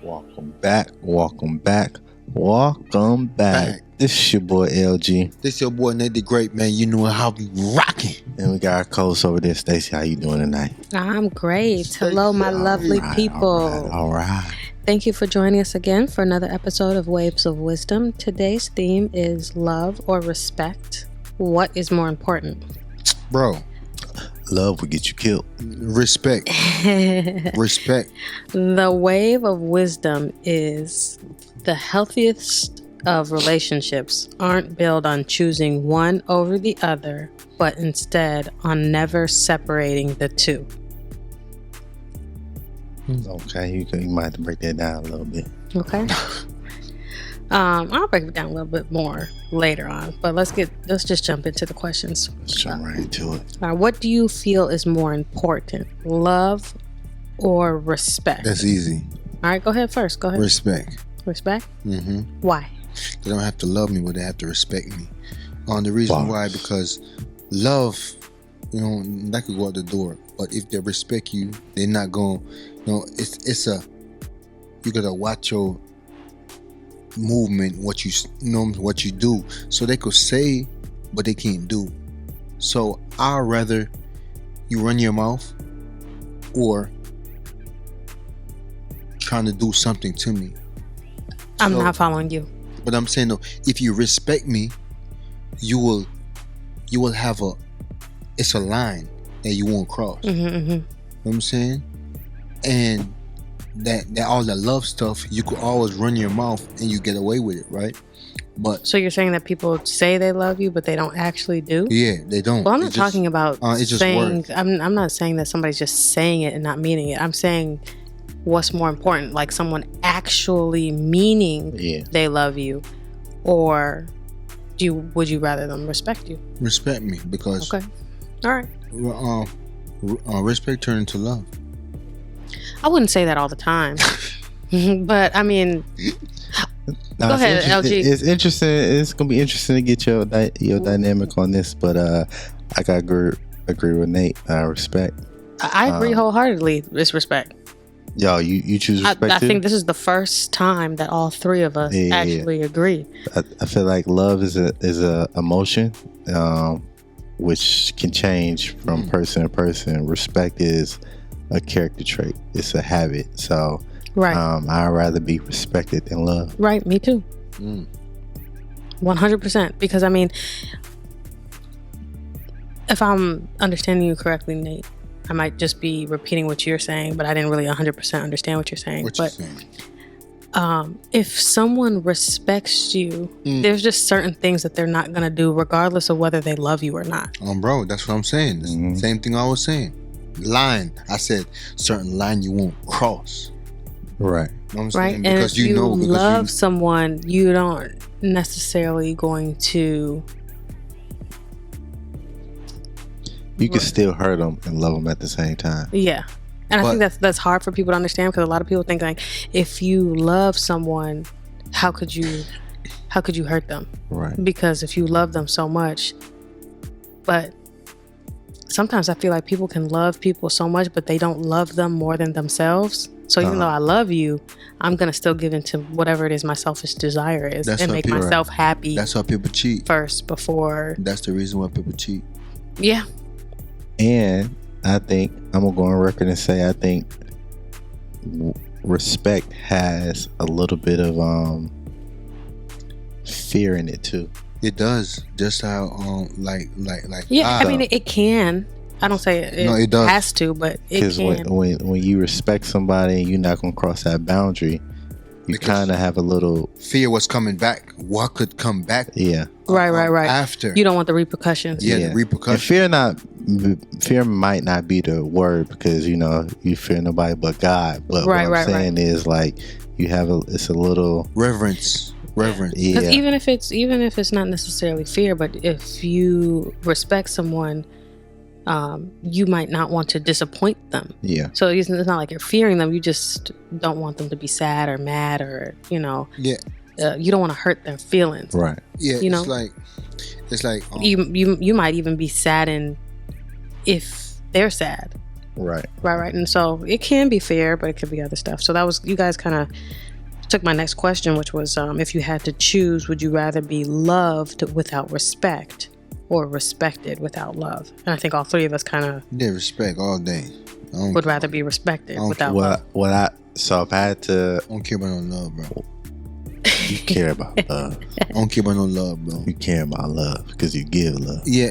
Welcome back. This is your boy LG. This your boy 𝕋𝕙𝕒𝕟𝕜, man. You know how we rocking. And we got our co-host over there, Stacey. How you doing tonight? I'm great. Hello, my lovely people. All right. Thank you for joining us again for another episode of Waves of Wisdom. Today's theme is love or respect. What is more important? Bro. Love will get you killed. Respect. Respect. The wave of wisdom is the healthiest of relationships aren't built on choosing one over the other, but instead on never separating the two. Okay, you might have to break that down a little bit. Okay. I'll break it down a little bit more later on, but let's just jump into the questions. Let's jump right into it. What do you feel is more important, love or respect? That's easy. All right, go ahead first. Go ahead. Respect. Respect? Mm-hmm. Why? They don't have to love me, but they have to respect me. The reason why, because love, that could go out the door. But if they respect you, they're not going. You gotta watch your movement, what you do. So they could say, but they can't do. So I'd rather you run your mouth or trying to do something to me. I'm not following you. But I'm saying though, if you respect me, you will have it's a line that you won't cross. Mm-hmm, mm-hmm. You know what I'm saying? And that all the love stuff, you could always run your mouth and you get away with it, right? But so you're saying that people say they love you, but they don't actually do? Yeah, they don't. Well, I'm not talking about saying. Just I'm not saying that somebody's just saying it and not meaning it. I'm saying what's more important, like someone actually meaning they love you, or would you rather them respect you? Respect me, because okay, all right. Respect turn into love. I wouldn't say that all the time, but I mean, go ahead, LG. It's interesting. It's gonna be interesting to get your dynamic on this, but I gotta agree with Nate. Respect. I agree wholeheartedly. It's respect. Yo, you choose respect. I think this is the first time that all three of us actually agree. I feel like love is a emotion, which can change from person to person. Respect is a character trait. It's a habit. So right. I'd rather be respected than loved. Right, me too. 100%. Because I mean, if I'm understanding you correctly, Nate, I might just be repeating what you're saying, but I didn't really 100% understand what you're saying. If someone respects you, there's just certain things that they're not going to do regardless of whether they love you or not. Bro, that's what I'm saying. The same thing I was saying. Line. I said certain line you won't cross. Right. You know what I'm right. saying? And because if you love someone, you don't necessarily going to. You can still hurt them and love them at the same time. Yeah. And I think that's hard for people to understand, because a lot of people think like, if you love someone, how could you hurt them? Right. Because if you love them so much, but sometimes I feel like people can love people so much, but they don't love them more than themselves. So even though I love you, I'm going to still give into whatever it is my selfish desire is and make myself happy. That's why people cheat. First before. That's the reason why people cheat. Yeah. And I think, I'm going to go on record and say, I think respect has a little bit of fear in it too. It does. Just how yeah, I mean it can. I don't say it does. Has to, but it can. Because when you respect somebody and you're not going to cross that boundary, you kind of have a little fear what's coming back. What could come back? Yeah. Right. After. You don't want the repercussions. Yeah, the repercussions. And fear might not be the word, because you fear nobody but God. But what I'm saying is, like, you have it's a little reverence. Because even if it's not necessarily fear, but if you respect someone, you might not want to disappoint them. Yeah. So it's not like you're fearing them. You just don't want them to be sad or mad or you don't want to hurt their feelings. Right. Yeah. It's like you might even be saddened if they're sad. Right. Right. And so it can be fair, but it could be other stuff. So that was, you guys kind of took my next question, which was, if you had to choose, would you rather be loved without respect or respected without love? And I think all three of us kind of respect all day. would rather be respected without love. So if I had to, I don't care about no love, bro. you care about love. I don't care about no love, bro. You care about love because you give love. Yeah.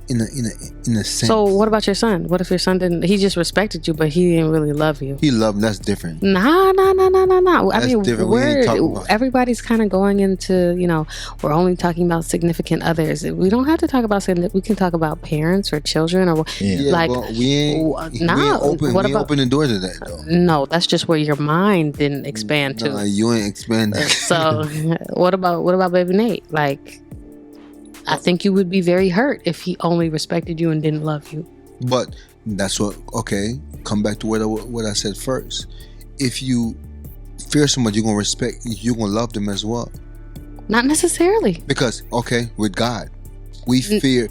In a sense. So what about your son? What if your son didn't? He just respected you, but he didn't really love you. He loved. That's different. Nah. That's I mean, different. everybody's kind of going into, we're only talking about significant others. We don't have to talk about we can talk about parents or children or like. But we ain't open the door to that though. No, that's just where your mind didn't expand to. You ain't expand that. So what about baby Nate? Like, I think you would be very hurt if he only respected you and didn't love you. But that's come back to what I said first. If you fear somebody, you're going to love them as well. Not necessarily. Because, with God, we fear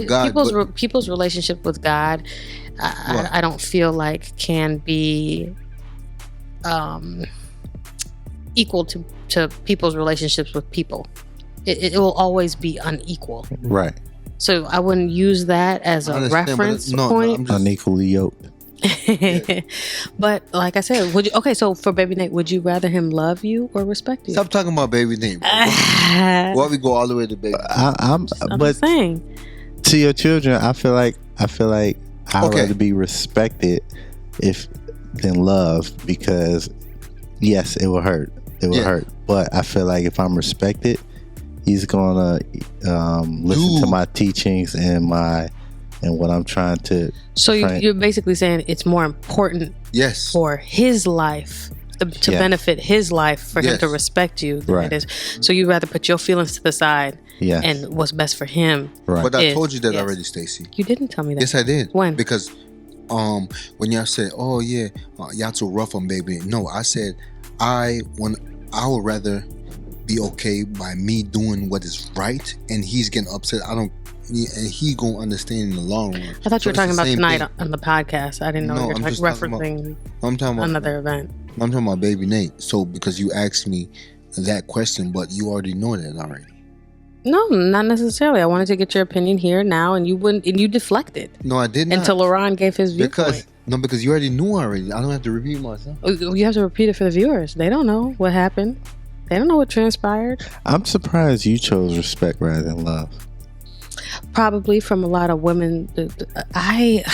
God. People's relationship with God, I don't feel like can be equal to people's relationships with people. It will always be unequal. Right. So I wouldn't use that as a reference point. Unequally yoked. But like I said, so for baby Nate, would you rather him love you or respect you? Stop talking about baby Nate. Why we go all the way to baby? I'm saying. To your children, I feel like I'd rather be respected than loved, because yes, it will hurt. It will hurt. But I feel like if I'm respected, he's gonna listen to my teachings and what I'm trying to. So you're basically saying it's more important, for his life to benefit his life for him to respect you than it is. So you'd rather put your feelings to the side, and what's best for him. Right. But I told you that already, Stacy. You didn't tell me that. Yes, I did. When? Because when y'all said, "Oh yeah, y'all too rough on baby," no, I said I would rather be okay by me doing what is right, and he's getting upset. And he gonna understand in the long run. I thought you were talking about tonight on the podcast. I didn't know you were referencing another event. I'm talking about baby Nate. So because you asked me that question, but you already know that already. No, not necessarily. I wanted to get your opinion here now, and you deflected. No, I didn't. Until Laurent gave his viewpoint. Because you already knew already. I don't have to repeat myself. You have to repeat it for the viewers. They don't know what happened. They don't know what transpired. I'm surprised you chose respect rather than love. Probably from a lot of women. I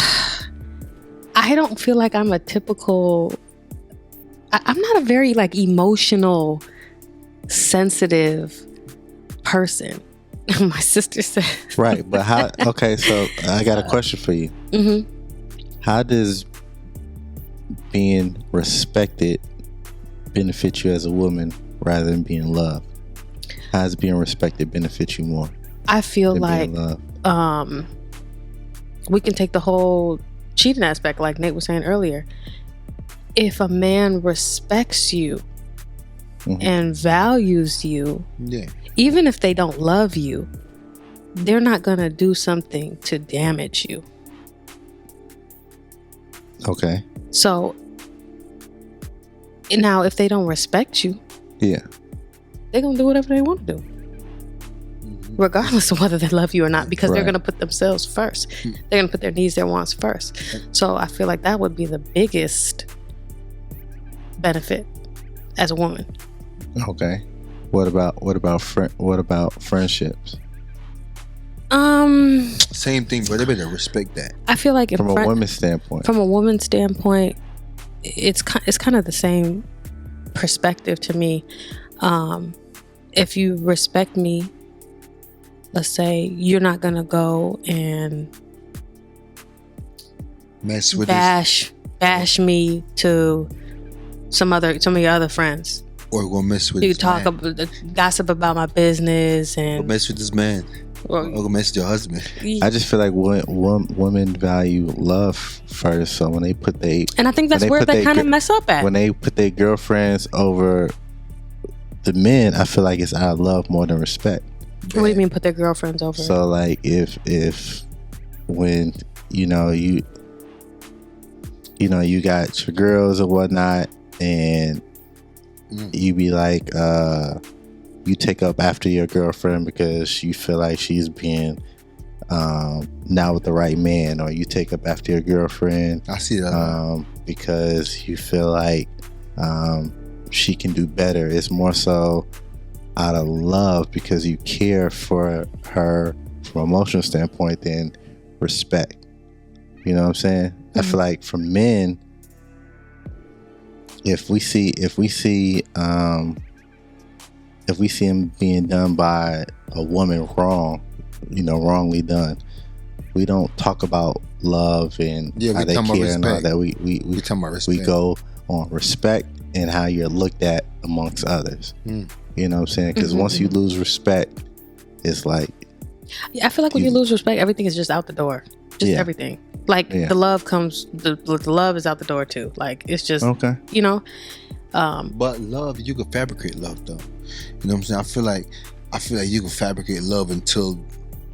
don't feel like I'm a typical. I'm not a very emotional, sensitive person. My sister said. Right, but how? Okay, so I got a question for you. Mm-hmm. How does being respected benefit you as a woman rather than being loved? How does being respected benefit you more? I feel like we can take the whole cheating aspect, like Nate was saying earlier. If a man respects you and values you, even if they don't love you, they're not going to do something to damage you. Okay. So now if they don't respect you, they're going to do whatever they want to do, regardless of whether they love you or not, because they're going to put themselves first. They're going to put their needs, their wants first. So I feel like that would be the biggest benefit as a woman. Okay. What about friendships? Same thing, but they better respect that. I feel like from a woman's standpoint. From a woman's standpoint, it's kind of the same perspective to me. If you respect me, let's say, you're not gonna go and mess with bash me to some of your other friends, or go mess with. You gossip about my business and go mess with this man. Or go mess with your husband. I just feel like women value love first, so when they put and I think that's where they kind of mess up at. When they put their girlfriends over the men, I feel like it's out of love more than respect. What do you mean put their girlfriends over? So like if when you you know, you got your girls or whatnot, and you be like, you take up after your girlfriend because you feel like she's being not with the right man, or you take up after your girlfriend. I see that because you feel like she can do better. It's more so out of love because you care for her from an emotional standpoint than respect. You know what I'm saying? I feel like for men, if we see him being done by a woman wrong, you know, wrongly done, we don't talk about love and how they care and all that. We talking about respect. We go on respect and how you're looked at amongst others. You know what I'm saying? Because once you lose respect, it's like, I feel like when you lose respect, everything is just out the door. Just everything. Like the love comes, the love is out the door too. Like it's just, you know. But love, you can fabricate love though. You know what I'm saying? I feel like you can fabricate love until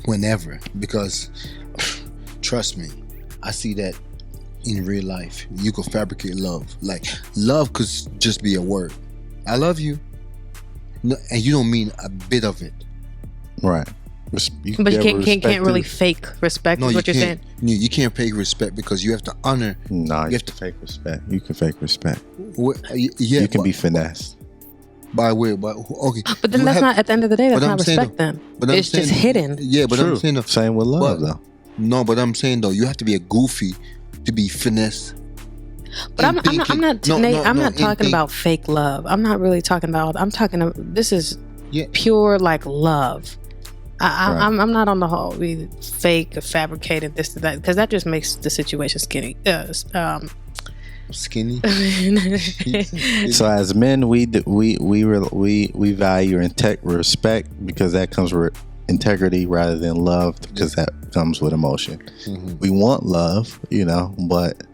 whenever, because trust me, I see that in real life. You can fabricate love. Like love could just be a word. I love you, no, and you don't mean a bit of it. Right. But you can't really fake respect. No, is what you're saying. You can't fake respect because you have to honor. No, you have to fake respect. You can fake respect. Yeah, you can be finessed. By way, but okay. But then that's not, at the end of the day, that's not respect then. It's just hidden. Yeah, but I'm saying same with love though. No, but I'm saying though, you have to be a goofy to be finesse. But I'm not talking about fake love. I'm not really talking about. I'm talking about, this is pure like love. I'm not on the whole fake or fabricated this to that, because that just makes the situation skinny. Skinny. So as men, we value respect because that comes with integrity rather than love, because that comes with emotion. We want love, you know, but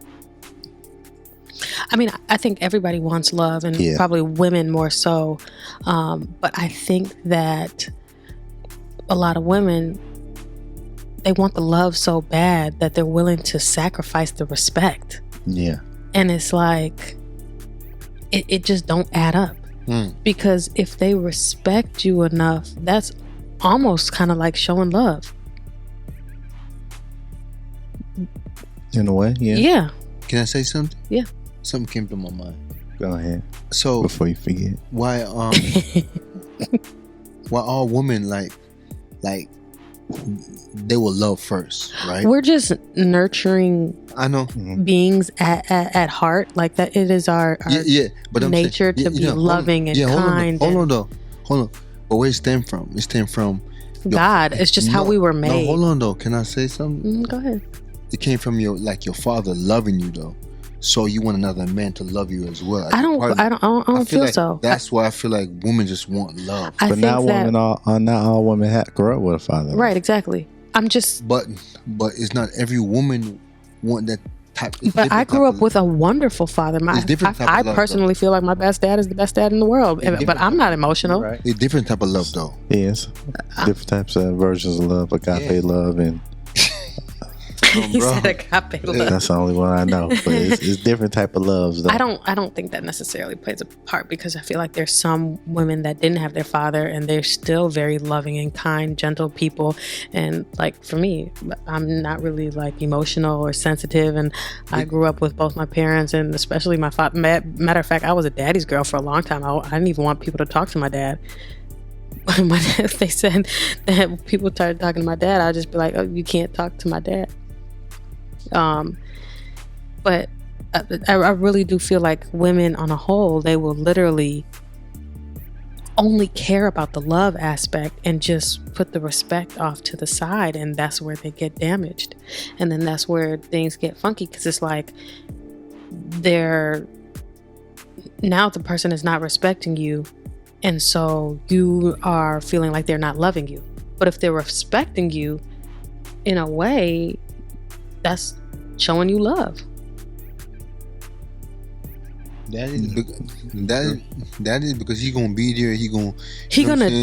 I mean, I think everybody wants love, and probably women more so. But I think that a lot of women, they want the love so bad that they're willing to sacrifice the respect. Yeah. And it's like, it just don't add up. Because if they respect you enough, that's almost kind of like showing love. In a way, yeah. Yeah. Can I say something? Yeah. Something came to my mind. Go ahead. So before you forget, why all women like they will love first, right? We're just nurturing, I know, beings at heart. Like that, it is our but nature to be loving and kind. Hold on. But where it stem from? It stem from God. It's just how we were made. No, hold on though. Can I say something? Go ahead. It came from your father loving you though. So you want another man to love you as well. I don't feel like so. That's why I feel like women just want love. But not all women grow up with a father. Right, exactly. I'm just. But it's not every woman want that type. But I grew up with a wonderful father. I personally feel like my best dad is the best dad in the world. But I'm not emotional. Right. It's different type of love though. Yes, different types of versions of love, agape love, and. He said agape love. That's the only one I know. But it's different type of loves though. I don't think that necessarily plays a part, because I feel like there's some women that didn't have their father and they're still very loving and kind, gentle people. And like for me, I'm not really like emotional or sensitive, and I grew up with both my parents, and especially my father. Matter of fact, I was a daddy's girl for a long time. I didn't even want people to talk to my dad. If they said that people started talking to my dad, I'd just be like, oh, you can't talk to my dad. But I really do feel like women on a whole, they will literally only care about the love aspect and just put the respect off to the side, and that's where they get damaged. And then that's where things get funky, because it's like now the person is not respecting you, and so you are feeling like they're not loving you. But if they're respecting you, in a way, that's showing you love. That is because he's gonna be there. He gonna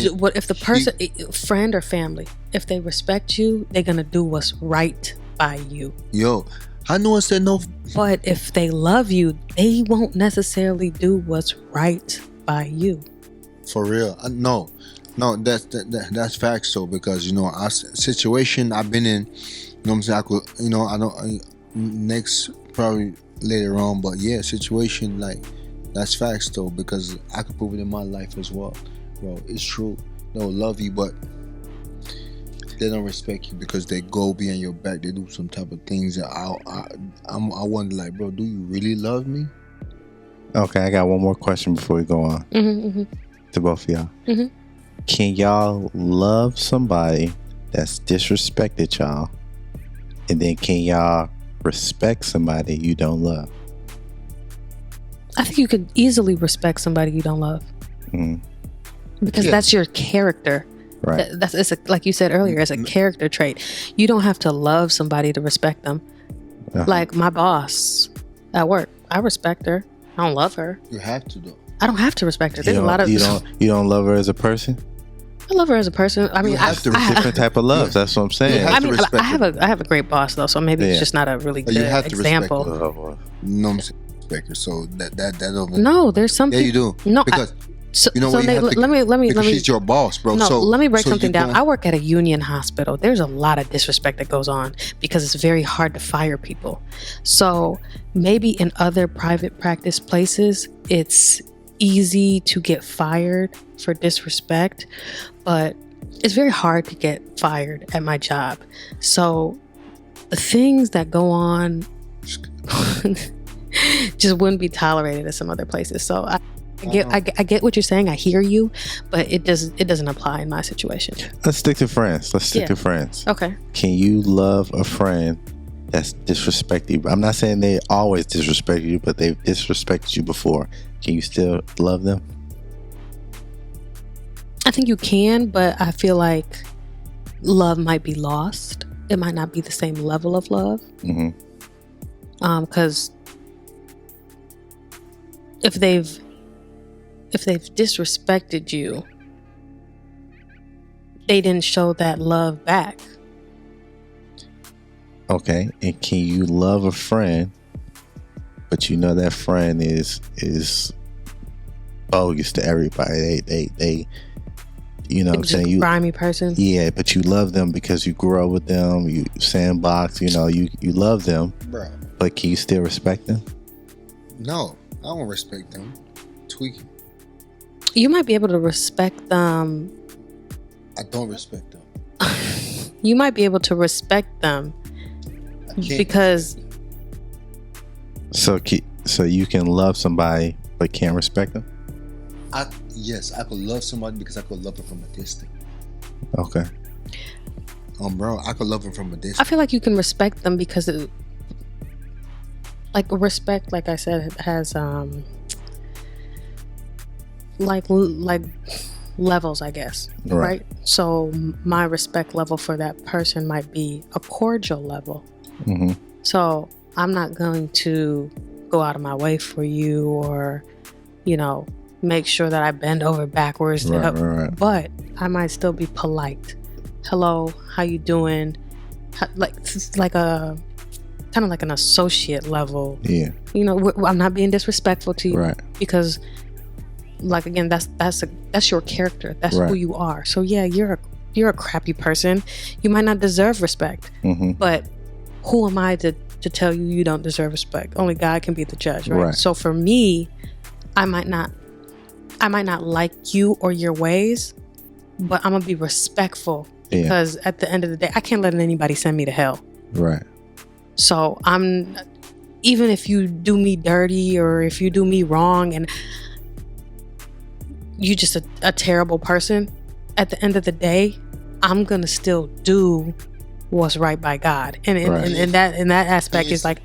do what if the person, friend or family, if they respect you, they're gonna do what's right by you. Yo, I know I said no. But if they love you, they won't necessarily do what's right by you. For real. No, that's facts though, because our situation I've been in, what I'm saying, I could, I don't, next probably later on, but yeah, situation like that's facts though, because I could prove it in my life as well, bro. It's true. They'll love you, but they don't respect you because they go behind your back. They do some type of things that I wonder, like, bro, do you really love me? Okay, I got one more question before we go on. To both of y'all. Can y'all love somebody that's disrespected y'all, and then can y'all respect somebody you don't love? I think you could easily respect somebody you don't love, because that's your character. Right. Like you said earlier, it's a character trait. You don't have to love somebody to respect them. Like my boss at work, I respect her. I don't love her. You have to though. I don't have to respect her. There's a lot of you don't love her as a person. I love her as a person. I mean, different type of love. That's what I'm saying. I mean, I have a great boss though, so maybe it's just not a really good example. No, I'm saying respect her. So that don't. No, there's something. Yeah, you do. No, because let me. She's your boss, bro. No, so let me break something down. I work at a union hospital. There's a lot of disrespect that goes on because it's very hard to fire people. So maybe in other private practice places, it's easy to get fired for disrespect, but it's very hard to get fired at my job. So the things that go on just wouldn't be tolerated at some other places. So I get what you're saying. I hear you, but it doesn't apply in my situation. Let's stick to friends. To friends. Okay. Can you love a friend that's disrespected you? I'm not saying they always disrespect you, but they've disrespected you before. Can you still love them? I think you can, but I feel like love might be lost. It might not be the same level of love. Because if they've disrespected you, they didn't show that love back. Okay. And can you love a friend, but you know that friend is bogus to everybody? They you know what I'm saying? You grimy person. Yeah, but you love them because you grew up with them, you sandbox, you love them. Bro. But can you still respect them? No, I don't respect them. Tweaking. You might be able to respect them. I don't respect them. You might be able to respect them because. So you can love somebody but can't respect them? Yes, I could love somebody because I could love them from a distance. Okay. Bro, I could love them from a distance. I feel like you can respect them because respect, like I said, has like levels, I guess. Right? So my respect level for that person might be a cordial level. So I'm not going to go out of my way for you or, make sure that I bend over backwards. Right. But I might still be polite. Hello, how you doing? Like a kind of like an associate level. Yeah. I'm not being disrespectful to you. Right. Because, like, again, that's your character. That's who you are. So yeah, you're a crappy person. You might not deserve respect. But who am I to tell you don't deserve respect? Only God can be the judge, right? So for me, I might not like you or your ways, but I'm gonna be respectful because at the end of the day, I can't let anybody send me to hell. Right. So even if you do me dirty or if you do me wrong and you just a terrible person, at the end of the day, I'm gonna still do what's right by God. And in that aspect is like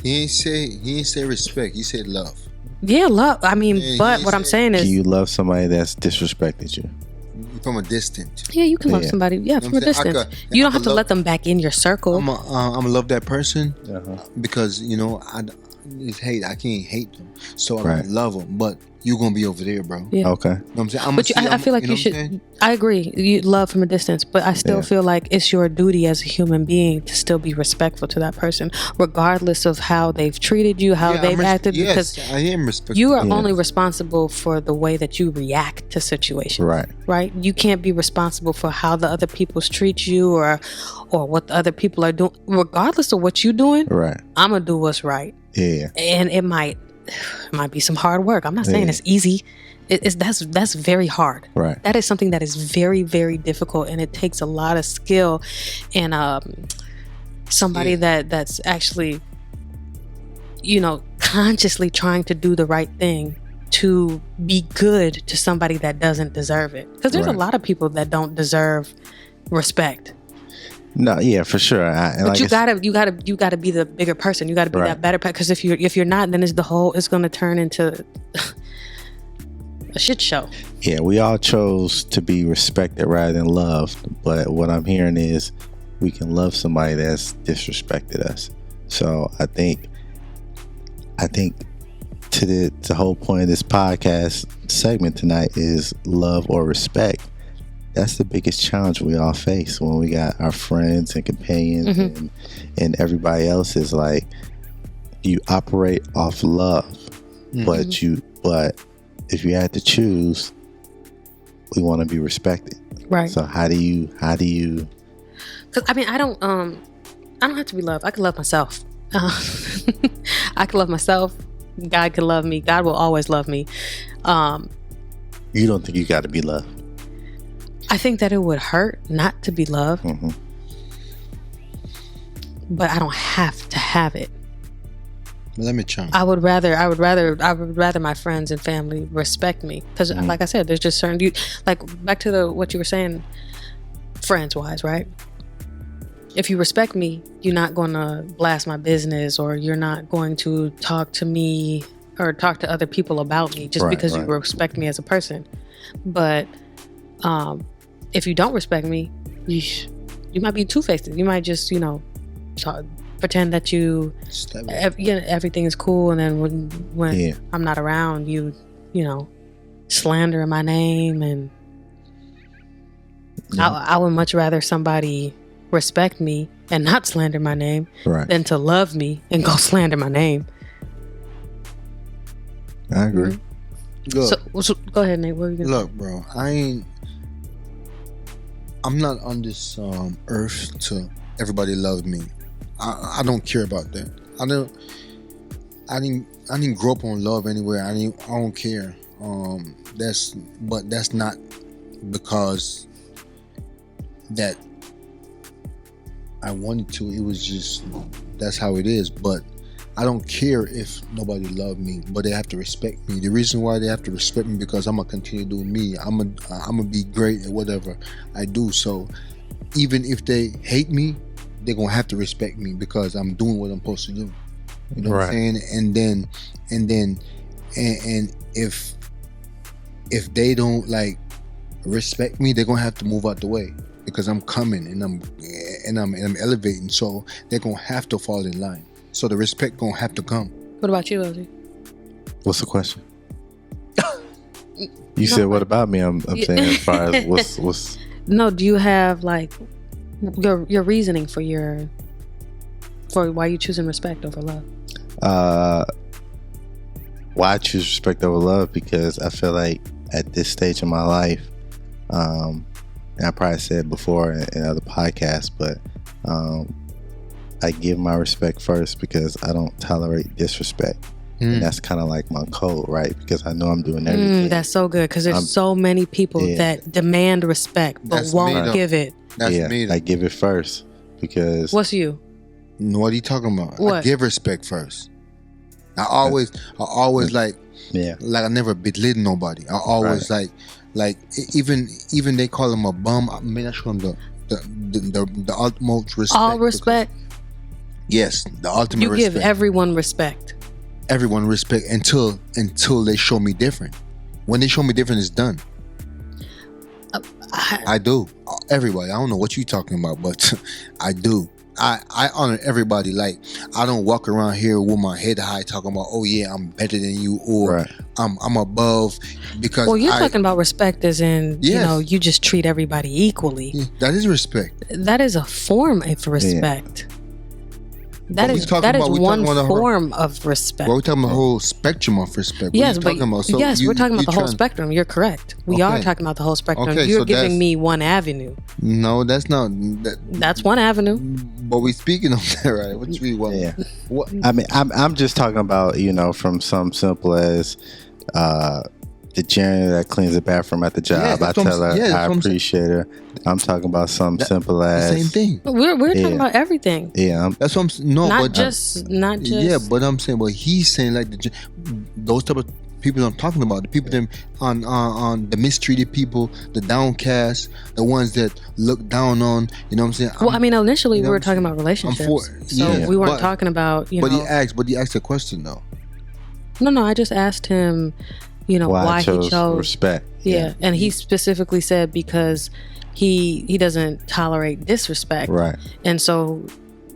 he ain't say respect, he said love. Yeah, love. I mean, but what I'm saying is, can you love somebody that's disrespected you from a distance? Yeah, you can love somebody. Yeah, from a distance. You don't have to let them back in your circle. I'm gonna love that person because is hate. I can't hate them, so I'm gonna love them. But you gonna be over there, bro. Yeah. Okay. You know what I'm saying? But I feel like you should. I agree. You love from a distance, but I still feel like it's your duty as a human being to still be respectful to that person, regardless of how they've treated you, how they've acted. Yes, because I am respectful. you are only responsible for the way that you react to situations. Right. Right. You can't be responsible for how the other people treat you or what the other people are doing. Regardless of what you're doing, right. I'm gonna do what's right. Yeah. And it might be some hard work. I'm not saying it's easy. That's very hard. Right. That is something that is very, very difficult, and it takes a lot of skill and somebody that's actually, consciously trying to do the right thing to be good to somebody that doesn't deserve it. Because there's a lot of people that don't deserve respect. No, yeah, for sure. But you gotta be the bigger person. You gotta be that better person. Because if you're not, then it's gonna turn into a shit show. Yeah, we all chose to be respected rather than loved. But what I'm hearing is we can love somebody that's disrespected us. So I think to the whole point of this podcast segment tonight is love or respect. That's the biggest challenge we all face when we got our friends and companions and everybody else is like, you operate off love, but if you had to choose, we want to be respected. Right. So how do you? Because I don't have to be loved. I can love myself. I can love myself. God can love me. God will always love me. You don't think you got to be loved? I think that it would hurt not to be loved, but I don't have to have it. Let me try. I would rather my friends and family respect me because, like I said, there's just certain like back to what you were saying, friends wise, right? If you respect me, you're not going to blast my business, or you're not going to talk to me or talk to other people about me just because you respect me as a person. But if you don't respect me, you might be two-faced. You might just, pretend that everything is cool, and then when I'm not around, you slander my name, and I would much rather somebody respect me and not slander my name than to love me and go slander my name. I agree. So go ahead, Nate. What are you gonna look, bro? I'm not on this earth to everybody love me. I don't care about that. I didn't grow up on love anywhere. I don't care. That's not because that I wanted to. It was just, that's how it is. But I don't care if nobody love me, but they have to respect me. The reason why they have to respect me because I'm gonna continue doing me. I'm gonna be great at whatever I do. So even if they hate me, they're gonna have to respect me because I'm doing what I'm supposed to do. You know what I'm saying? And then if they don't like respect me, they're gonna have to move out the way because I'm coming and I'm elevating. So they're gonna have to fall in line. So the respect gonna have to come. What about you, LG? What's the question? You said what about me? I'm saying as far as what's. No, do you have like your reasoning for why you choosing respect over love? Why I choose respect over love? Because I feel like at this stage of my life, and I probably said before in other podcasts, but I give my respect first because I don't tolerate disrespect. And that's kind of like my code, right? Because I know I'm doing everything. That's so good because there's so many people that demand respect but won't give it. That's me. I give it first because. What's you? What are you talking about? What? I give respect first. I always like I never belittle nobody. I always like even they call him a bum. I mean, I show him the utmost respect. All respect. Yes, the ultimate respect. You give everyone respect. Everyone respect until they show me different. When they show me different, it's done. I do. Everybody. I don't know what you're talking about, but I do. I honor everybody. Like, I don't walk around here with my head high talking about, oh yeah, I'm better than you, or I'm above, because well, you're talking about respect as in, Yes. you just treat everybody equally. That is respect. That is a form of respect. That is one form of respect. We're talking about the whole spectrum of respect. Yes, we're talking about the whole spectrum. You're correct. We are talking about the whole spectrum. Okay, you're so giving me one avenue. No, that's not. That's one avenue. But we speaking of that, right? What you want? Yeah. I mean, I'm just talking about, from something simple as the janitor that cleans the bathroom at the job. I tell her I appreciate her. I'm talking about something simple as the same thing. We're talking about everything. Yeah, that's what I'm. No, not just. Yeah, but I'm saying, but he's saying like those type of people I'm talking about, the people them on the mistreated people, the downcast, the ones that look down on. You know what I'm saying? Well, I mean, initially we were talking about relationships, so we weren't talking about. But he asked a question though. No, I just asked him. Why he chose respect. Yeah, and he specifically said because he doesn't tolerate disrespect. Right. And so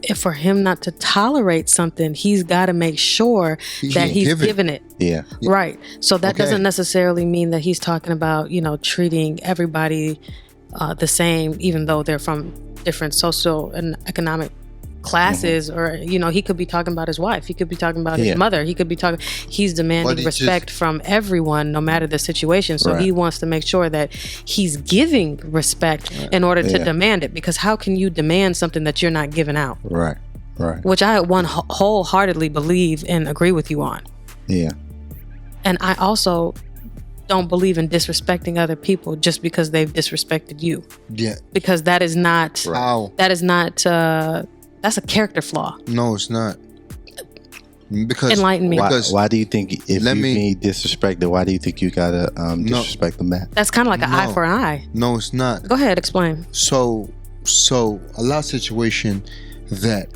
if for him not to tolerate something, he's got to make sure that he's given it. Yeah. Right. So that doesn't necessarily mean that he's talking about, treating everybody the same, even though they're from different social and economic classes, or he could be talking about his wife, he could be talking about his mother, he could be talking, he's demanding respect from everyone no matter the situation, so he wants to make sure that he's giving respect in order to demand it, because how can you demand something that you're not giving out? Right. Which I wholeheartedly believe and agree with you on. Yeah. And I also don't believe in disrespecting other people just because they've disrespected you. Yeah. Because that is not that's a character flaw. No, it's not. Because enlighten me. Why do you think if you be disrespected, why do you think you gotta disrespect them back? That's kind of like an eye for an eye. No, it's not. Go ahead, explain. So a lot of situation that,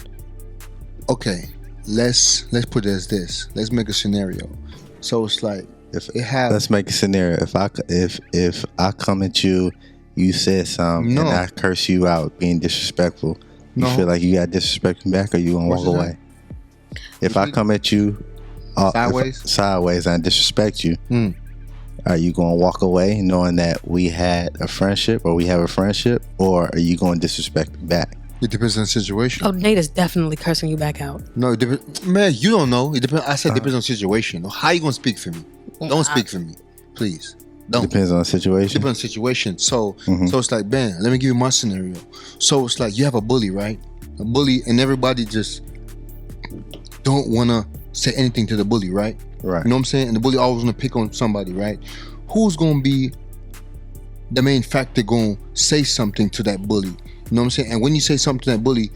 okay, let's put it as this. Let's make a scenario. So it's like let's make a scenario. If I come at you, you said something, and I curse you out, being disrespectful. You feel like you got disrespect back, or you gonna walk away? If I come at you sideways and disrespect you, are you gonna walk away knowing that we had a friendship, or we have a friendship, or are you going to disrespect me back? It depends on the situation. Oh, Nate is definitely cursing you back out. No, it depends. Man, you don't know. It depends. I said depends on the situation. How you gonna speak for me? Don't speak for me, please. Don't. Depends on the situation. Depends on the situation. So it's like, man, let me give you my scenario. So it's like you have a bully, right? A bully, and everybody just don't want to say anything to the bully, right? Right. You know what I'm saying? And the bully always want to pick on somebody, right? Who's going to be the main factor going to say something to that bully? You know what I'm saying? And when you say something to that bully,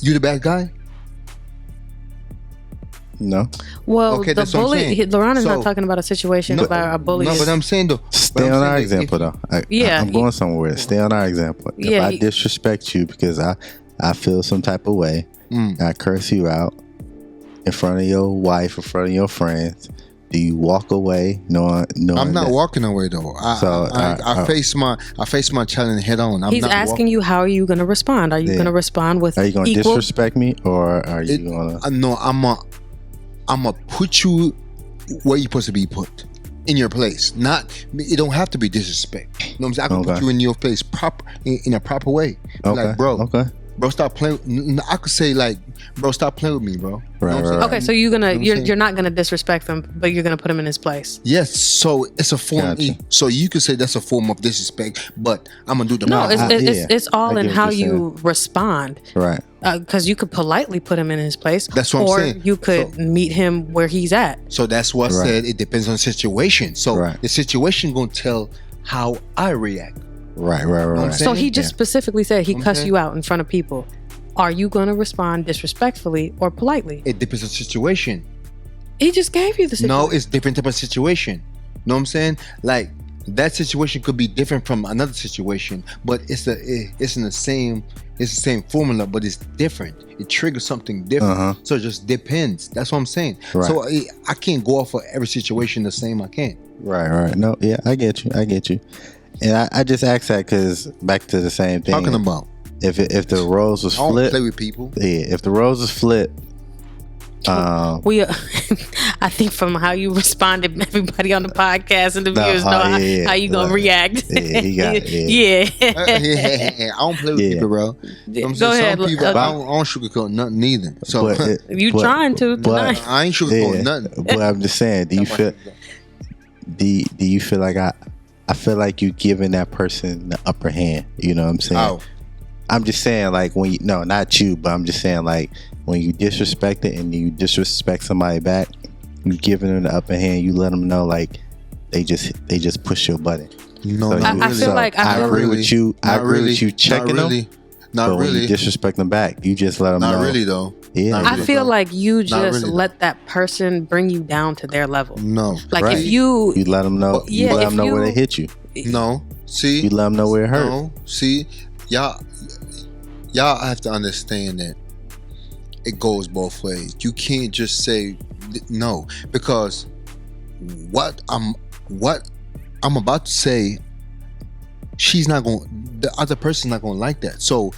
you the bad guy? No. Well, the bully, LaRon is not talking about a situation about a bully. No, but I'm saying though. Stay on our example though. I'm going somewhere with it. Stay on our example. If I disrespect you because I feel some type of way, I curse you out in front of your wife, in front of your friends, do you walk away knowing I'm not walking away though. I face my challenge head on. He's asking you, how are you going to respond? Are you going to respond with Are you going to disrespect me, or are you going to? No, I'm gonna put you where you're supposed to be put, in your place. It don't have to be disrespect. You know what I'm saying? I can put you in your place in a proper way. Like, bro, stop playing. I could say like, bro, stop playing with me, bro. Right. Okay, so you're not gonna disrespect him, but you're gonna put him in his place. Yes. So it's a form. So you could say that's a form of disrespect, but I'm gonna do the. No, it's all in how you respond. Right. Because you could politely put him in his place. That's what I'm saying. Or you could meet him where he's at. So that's what I said. It depends on the situation. So the situation gonna tell how I react. Right. So he just specifically said he cussed you out in front of people. Are you going to respond disrespectfully or politely? It depends on the situation. He just gave you the situation. No, it's different type of situation. Know what I'm saying? Like, that situation could be different from another situation, but it's in the same formula, but it's different. It triggers something different. So it just depends. That's what I'm saying. Right. So I can't go off for every situation the same. I can't. Right. No, yeah, I get you. And I just asked that because back to the same thing. Talking about if the roles was I don't flipped, play with people. yeah, if the roles was flipped, I think from how you responded, everybody on the podcast and the viewers know how you gonna react. Yeah, he got it. Yeah. I don't play with people, bro. Go ahead. Some people, I don't sugarcoat nothing either. So you trying to tonight? I ain't sugarcoating nothing. But I'm just saying, do you feel like I feel like you giving that person the upper hand? You know what I'm saying? Oh. I'm just saying, like, when you, no, not you, but I'm just saying, like, when you disrespect it and you disrespect somebody back, you giving them the upper hand, you let them know, like, they just push your button. No, so not I really. feel like I agree with you. I agree with you checking them. Not but really. when you disrespect them back, you just let them know. Not really, though. Yeah. I feel like you just really, let that person bring you down to their level. No. Like Right. if you let them know. Yeah, you let them know if where you- they hit you. No. See? You let them know where it hurt. No. See? Y'all have to understand that it goes both ways. You can't just say no, because what I'm about to say, the other person's not gonna like that. So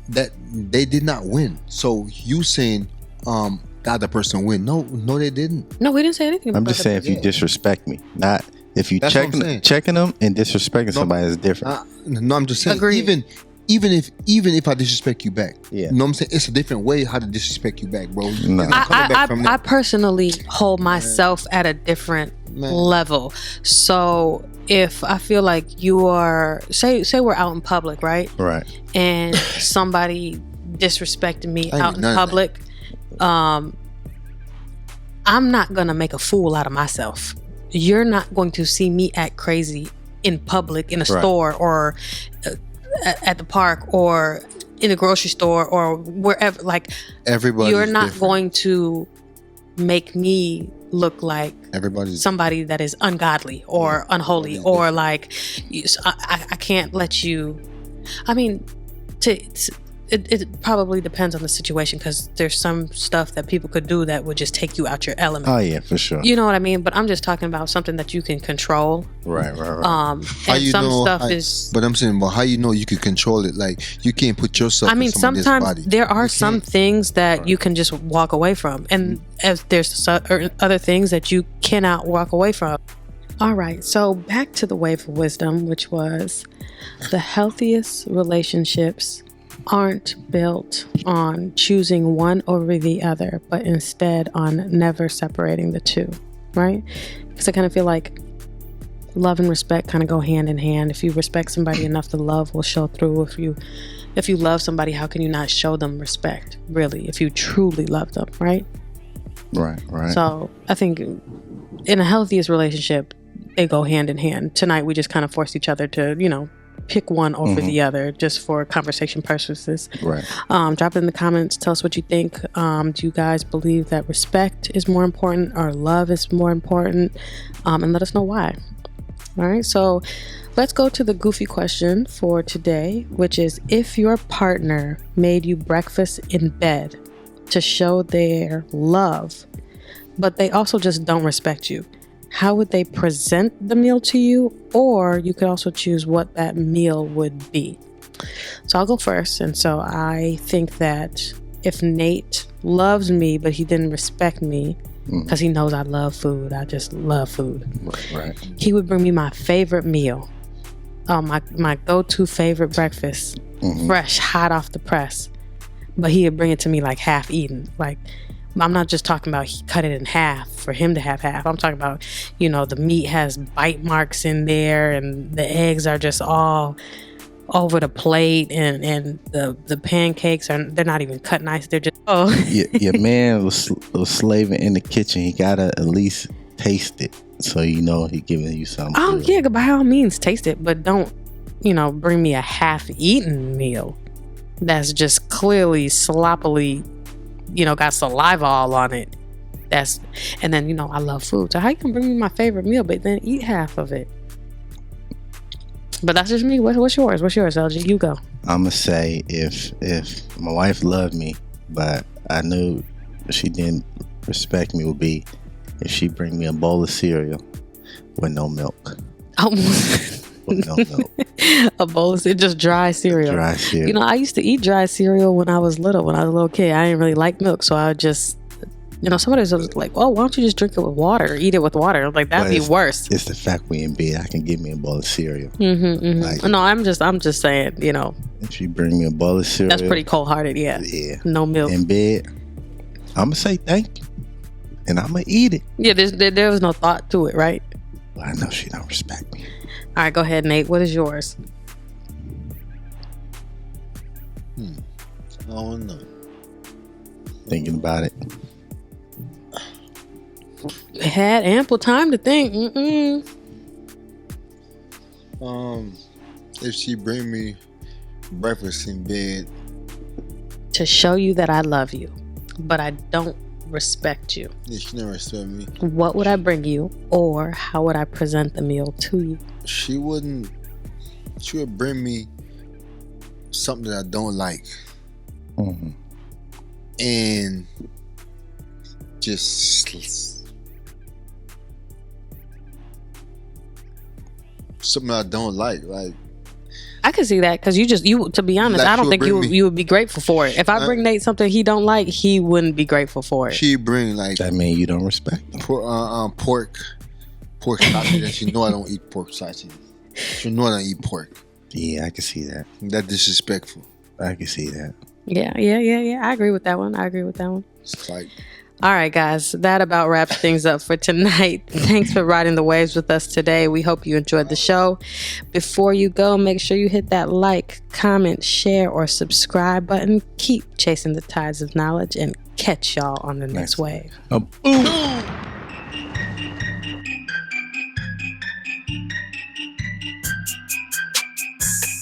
that they did not win. So you saying the other person win? No, they didn't. No, we didn't say anything. I'm about just saying, if you disrespect me, not if you That's what I'm saying. checking them and disrespecting somebody is different. No, I'm just saying. Agreed. Even if I disrespect you back, Yeah. you know what I'm saying? It's a different way how to disrespect you back, bro. No. It's not coming back from I that. personally hold myself at a different level. So if I feel like you are, say we're out in public, right? Right. And somebody disrespected me I ain't out in none of public, I'm not gonna make a fool out of myself. You're not going to see me act crazy in public, in a store, or at the park, or in a grocery store, or wherever. Like, you're not going to make me look like somebody that is ungodly or unholy, or like I can't let you. I mean, it probably depends on the situation, because there's some stuff that people could do that would just take you out your element. Oh yeah, for sure. You know what I mean? But I'm just talking about something that you can control. Right. And some stuff is. But I'm saying, well, how you know you can control it? Like, you can't put yourself. I mean, in somebody's sometimes body. there are some things that you can just walk away from, and as there's other things that you cannot walk away from. All right, so back to the wave of wisdom, which was the healthiest relationships aren't built on choosing one over the other, but instead on never separating the two, right? Because I kind of feel like love and respect kind of go hand in hand. If you respect somebody enough, the love will show through. If you love somebody, how can you not show them respect, really, if you truly love them, right? Right. So I think in a healthiest relationship, they go hand in hand. Tonight, we just kind of forced each other to, pick one over the other, just for conversation purposes. Right. Drop it in the comments. Tell us what you think. Do you guys believe that respect is more important or love is more important? And let us know why. All right. So let's go to the goofy question for today, which is, if your partner made you breakfast in bed to show their love, but they also just don't respect you, how would they present the meal to you? Or you could also choose what that meal would be. So I'll go first. And so I think that if Nate loves me, but he didn't respect me because he knows I love food, I just love food. Right. He would bring me my favorite meal, my go-to favorite breakfast, fresh, hot off the press. But he would bring it to me like half eaten. Like, I'm not just talking about he cut it in half for him to have half. I'm talking about, the meat has bite marks in there, and the eggs are just all over the plate, and the pancakes they're not even cut nice. They're just Your man was slaving in the kitchen. He gotta at least taste it, so he giving you something. Oh good. yeah, by all means taste it, but don't bring me a half-eaten meal that's just clearly sloppily got saliva all on it. And then I love food, so how you can bring me my favorite meal but then eat half of it? But that's just me. What's yours, LG? You go. I'm gonna say, if my wife loved me but I knew she didn't respect me, would be if she bring me a bowl of cereal with no milk. Oh. with no milk. A bowl of just dry cereal. Dry cereal. You know, I used to eat dry cereal when I was little. When I was a little kid, I didn't really like milk, so I would just, you know, somebody was like, "Oh, why don't you just drink it with water or eat it with water?" I'm like, that'd be worse. It's the fact we in bed. I can give me a bowl of cereal. Like, no, I'm just saying, you know. If you bring me a bowl of cereal, that's pretty cold-hearted. Yeah. No milk in bed. I'm gonna say thank you, and I'm gonna eat it. Yeah, there was no thought to it, right? Well, I know she don't respect me. All right, go ahead, Nate. What is yours? I don't know. Thinking about it. Had ample time to think. If she bring me breakfast in bed, to show you that I love you, but I don't respect you. Yeah, she never respect me. What would I bring you, or how would I present the meal to you? She would bring me something that I don't like, and just something I don't like. I can see that because you. To be honest, like I don't think you would be grateful for it. If I bring Nate something he don't like, he wouldn't be grateful for it. She bring I mean, you don't respect them. pork sausage, and she know I don't eat pork sausage. She know I don't eat pork. Yeah, I can see that. That disrespectful. I can see that. Yeah. I agree with that one. It's like. All right, guys, that about wraps things up for tonight. Thanks for riding the waves with us today. We hope you enjoyed the show. Before you go, make sure you hit that like, comment, share, or subscribe button. Keep chasing the tides of knowledge and catch y'all on the next wave. Boom.